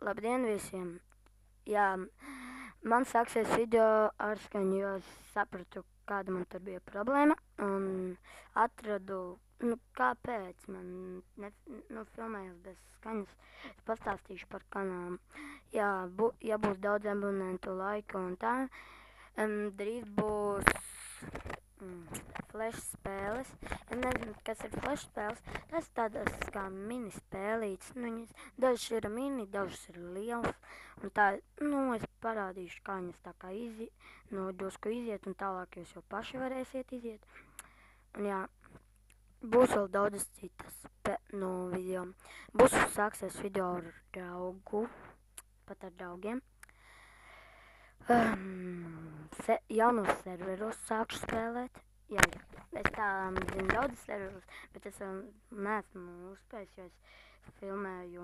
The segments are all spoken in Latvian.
Labdien visiem! Jā, man sāksies video ar skaņu, jo es sapratu, kāda man tur bija problēma, un atradu, kāpēc man filmējos bez skaņas. Es pastāstīšu par kanālu. Jā, ja būs daudz abonentu laika un tā, drīz būs flash spēles. Ja nezinu, kas ir flash spēles, tas tādas kā mini spēlītes. Dažas ir mini, dažas ir lielas. Un tā, es parādīšu, kā viņas tā kā drusku iziet, un tālāk jūs jau paši varēsiet iziet. Un jā, būs vēl daudzas citas video. Sāksies video ar draugu, pat ar draugiem. Jaunos serveros sākšu spēlēt. Jā, es tā zinu daudz serverus, bet es vēl neesmu uzspējis, jo es filmēju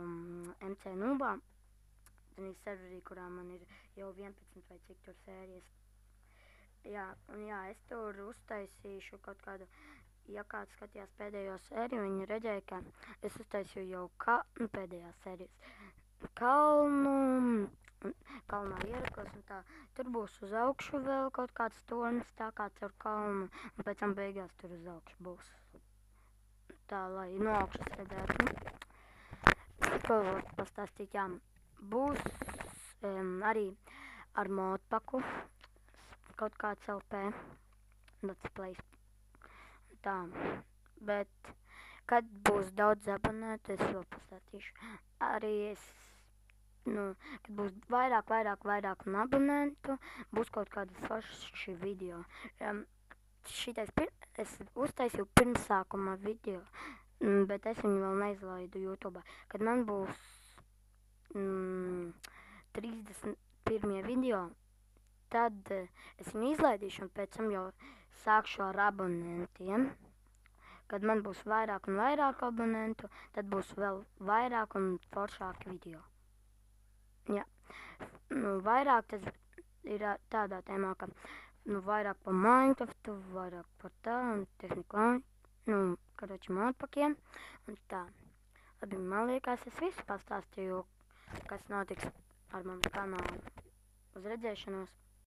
MC Nubā. Tad ir serverī, kurā man ir jau 11 vai cik tur sērijas. Jā, es tur uztaisīšu kaut kādu, ja kāds skatījās pēdējo sēriju, viņi redzēja, ka es uztaisīju jau pēdējās sērijas kalnā ierakos un tā. Tur būs uz augšu vēl kaut kāds tornis, tā kā caur kalnu, un pēc tam beigās tur uz augšu būs. Tā, lai no augšas redzētu. Ko var pastāstīt, jā. Būs arī ar modpaku kaut kāds LP, Let's Play. Tā, bet kad būs daudz abonētu, es vēl pastāstīšu. Arī kad būs vairāk un abonentu, būs kaut kāda forši video. Šitais es uztaisīju pirmsākuma video, bet es viņu vēl neizlaidu YouTube. Kad man būs 31 video, tad es viņu izlaidīšu un pēc tam jau sākšu ar abonentiem. Kad man būs vairāk un vairāk abonentu, tad būs vēl vairāk un foršāki video. Jā, vairāk tas ir tādā tēmā, ka vairāk par Minecraftu, vairāk par tā un tehniku, modpakiem un tā. Labi, man liekas, es visu pastāstīju, kas notiks ar manu kanālu. Uz redzēšanos!